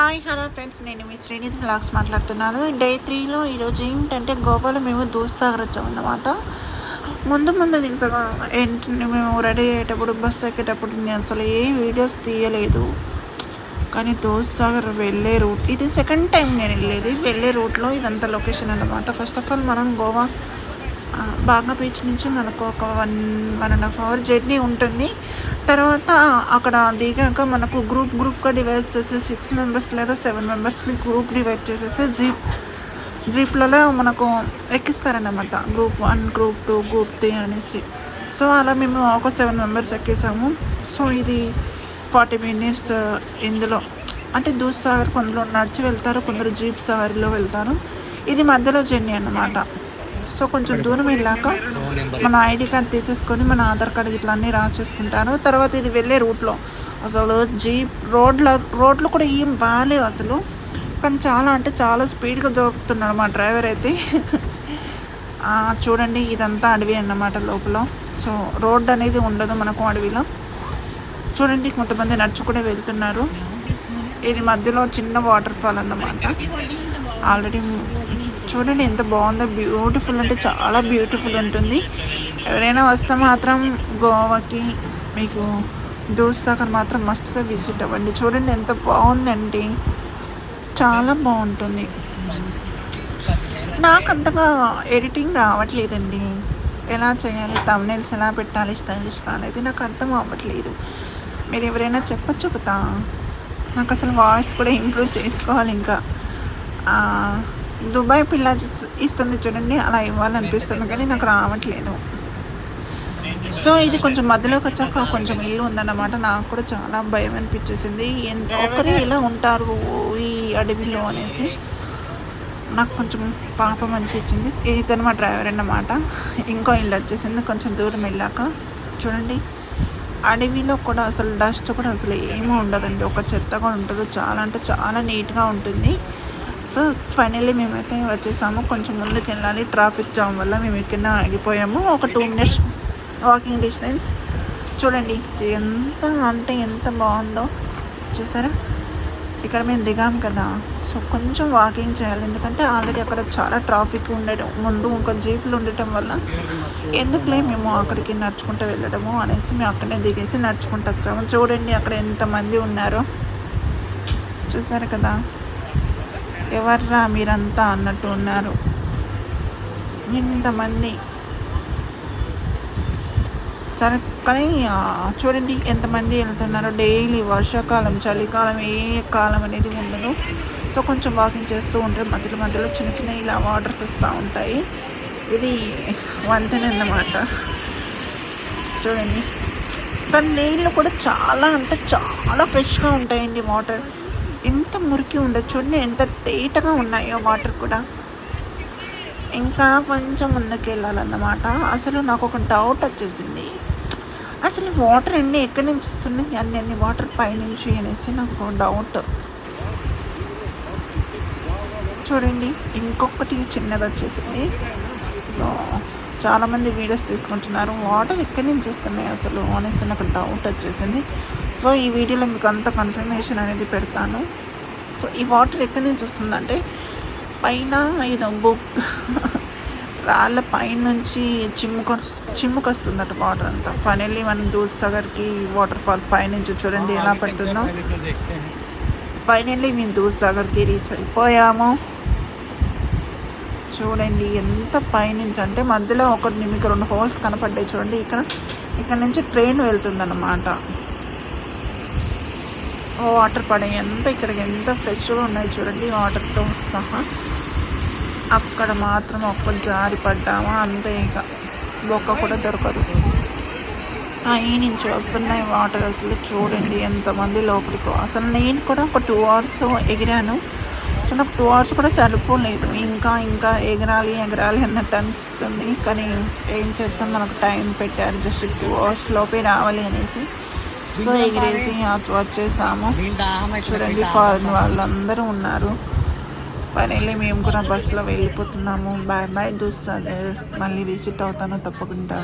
Hi hello friends, నేను మీ Srinidhi vlogs మాట్లాడుతున్నాను. Day 3లో ఈరోజు ఏంటంటే గోవాలో మేము దూద్సాగర్ వచ్చామన్నమాట. ముందు నిజంగా ఏంటంటే మేము రెడీ అయ్యేటప్పుడు బస్సు ఎక్కేటప్పుడు నేను అసలు ఏ వీడియోస్ తీయలేదు. కానీ దూద్సాగర్ వెళ్ళే రూట్ ఇది సెకండ్ టైం నేను వెళ్ళే రూట్లో ఇదంతా లొకేషన్ అన్నమాట. ఫస్ట్ ఆఫ్ ఆల్ మనం గోవా బాగా బీచ్ నుంచి మనకు ఒక 1.5 అవర్ జర్నీ ఉంటుంది. తర్వాత అక్కడ దిగాక మనకు గ్రూప్గా డివైడ్ చేసి 6 మెంబర్స్ లేదా 7 మెంబర్స్ని గ్రూప్ డివైడ్ చేసేసి జీప్లలో మనకు ఎక్కిస్తారన్నమాట. గ్రూప్ 1, గ్రూప్ 2, గ్రూప్ 3 అనేసి. సో అలా మేము ఒక 7 మెంబర్స్ ఎక్కేసాము. సో ఇది 40 మినిట్స్ ఇందులో అంటే దూద్సాగర్ కొందరు నడిచి వెళ్తారు, కొందరు జీప్ సవారీలో వెళ్తారు. ఇది మధ్యలో జర్నీ అన్నమాట. సో కొంచెం దూరం వెళ్ళాక మన ఐడి కార్డ్ తీసేసుకొని మన ఆధార్ కార్డు ఇట్లా అన్నీ రాసేసుకుంటారు. తర్వాత ఇది వెళ్ళే రూట్లో అసలు జీప్ రోడ్లు కూడా ఏం బాగాలేవు అసలు. కానీ చాలా స్పీడ్గా దొరుకుతున్నాడు మా డ్రైవర్ అయితే. చూడండి, ఇదంతా అడవి అన్నమాట లోపల. సో రోడ్ అనేది ఉండదు మనకు అడవిలో. చూడండి, కొంతమంది నడుచు కూడా వెళ్తున్నారు. ఇది మధ్యలో చిన్న వాటర్ ఫాల్ అన్నమాట. ఆల్రెడీ చూడండి ఎంత బాగుందో, బ్యూటిఫుల్ అంటే చాలా బ్యూటిఫుల్ ఉంటుంది. ఎవరైనా వస్తే మాత్రం గోవాకి మీకు దూద్సాగర్ మాత్రం మస్తుగా విజిట్ అవ్వండి. చూడండి ఎంత బాగుందండి, చాలా బాగుంటుంది. నాకు అంతగా ఎడిటింగ్ రావట్లేదండి. ఎలా చేయాలి, థంబ్నెయిల్స్ ఎలా పెట్టాలి స్టైలిష్ అనేది నాకు అర్థం అవ్వట్లేదు. మీరు ఎవరైనా చెప్పచ్చు కదా. నాకు అసలు వాయిస్ కూడా ఇంప్రూవ్ చేసుకోవాలి. ఇంకా దుబాయ్ పిల్ల ఇస్తుంది చూడండి, అలా ఇవ్వాలనిపిస్తుంది కానీ నాకు రావట్లేదు. సో ఇది కొంచెం మధ్యలోకి వచ్చాక కొంచెం ఇల్లు ఉందన్నమాట. నాకు కూడా చాలా భయం అనిపించేసింది. ఒకరే ఇలా ఉంటారు ఈ అడవిలో అనేసి నాకు కొంచెం పాపం అనిపించింది. ఇతను మా డ్రైవర్ అన్నమాట. ఇంకో ఇల్లు వచ్చేసింది కొంచెం దూరం వెళ్ళాక. చూడండి, అడవిలో కూడా అసలు డస్ట్ కూడా అసలు ఏమీ ఉండదండి, ఒక చెత్త కూడా ఉండదు. చాలా అంటే చాలా నీట్గా ఉంటుంది. సో ఫైనల్లీ మేమైతే వచ్చేసాము. కొంచెం ముందుకు వెళ్ళాలి, ట్రాఫిక్ జామ్ వల్ల మేము ఎక్కడ ఆగిపోయాము. ఒక 2 మినిట్స్ వాకింగ్ డిస్టెన్స్. చూడండి ఎంత బాగుందో చూసారా. ఇక్కడ మేము దిగాము కదా, సో కొంచెం వాకింగ్ చేయాలి. ఎందుకంటే ఆల్రెడీ అక్కడ చాలా ట్రాఫిక్ ఉండడం, ముందు ఇంకా జీపులు ఉండటం వల్ల ఎందుకులే మేము అక్కడికి నడుచుకుంటూ వెళ్ళడము అనేసి మేము అక్కడనే దిగేసి నడుచుకుంటూ వచ్చాము. చూడండి అక్కడ ఎంతమంది ఉన్నారో చూసారు కదా. ఎవర్రా మీరంతా అన్నట్టు ఉన్నారు ఇంతమంది. సరే కానీ చూడండి ఎంతమంది వెళ్తున్నారో. డైలీ వర్షాకాలం, చలికాలం, ఏ కాలం అనేది ఉండదు. సో కొంచెం వాకింగ్ చేస్తూ ఉంటే మధ్యలో చిన్న ఇలా వాటర్స్ వస్తూ ఉంటాయి. ఇది వంతెన అన్నమాట. చూడండి, కానీ నీళ్ళు కూడా చాలా అంటే చాలా ఫ్రెష్గా ఉంటాయండి. వాటర్ ఎంత మురికి ఉండదు చూడండి, ఎంత తేటగా ఉన్నాయో వాటర్ కూడా. ఇంకా కొంచెం ముందుకు వెళ్ళాలన్నమాట. అసలు నాకు ఒక డౌట్ వచ్చేసింది, అసలు వాటర్ అన్నీ ఎక్కడి నుంచి వస్తున్నాయి, అన్ని వాటర్ పైనుంచి అనేసి నాకు ఒక డౌట్. చూడండి ఇంకొకటి చిన్నది వచ్చేసింది. సో చాలామంది వీడియోస్ తీసుకుంటున్నారు, వాటర్ ఎక్కడి నుంచి వస్తున్నాయి అసలు అనేసి నాకు డౌట్ వచ్చేసింది. సో ఈ వీడియోలో మీకు అంత కన్ఫర్మేషన్ అనేది పెడతాను. సో ఈ వాటర్ ఎక్కడి నుంచి వస్తుందంటే పైన ఇది రాళ్ళ పైనుంచి చిమ్ముకొస్తుందట వాటర్ అంతా. ఫైనల్లీ మనం దూద్సాగర్కి వాటర్ ఫాల్ పైనుంచి చూడండి ఎలా పడుతుందో. ఫైనల్లీ మేము దూద్సాగర్కి రీచ్ అయిపోయాము. చూడండి ఎంత పైనుంచి అంటే మధ్యలో మీకు 2 హోల్స్ కనపడ్డాయి చూడండి. ఇక్కడ నుంచి ట్రైన్ వెళ్తుందన్నమాట. వాటర్ పడే ఇక్కడికి ఎంత ఫ్రెష్గా ఉన్నాయి చూడండి వాటర్తో సహా. అక్కడ మాత్రం ఒక్క జారి పడ్డామా అంతే, ఇక బొక్క కూడా దొరకదు. పై నుంచి వస్తున్నాయి వాటర్. అసలు చూడండి ఎంతమంది లోపలికి. అసలు నేను కూడా ఒక 2 అవర్స్ ఎగిరాను. సో నాకు 2 అవర్స్ కూడా సరిపోలేదు. ఇంకా ఎగరాలి అన్నట్టు అనిపిస్తుంది. కానీ ఏం చేద్దాం, మనకు టైం పెట్టారు, జస్ట్ 2 అవర్స్ లోపే రావాలి అనేసి. సో ఎగిరేసి వచ్చేసాము. చూడండి ఫారెన్ వాళ్ళందరూ ఉన్నారు. ఫైనల్లీ మేము కూడా బస్సులో వెళ్ళిపోతున్నాము. బాయ్ దూద్సాగర్. మళ్ళీ విజిట్ అవుతాను తప్పకుండా.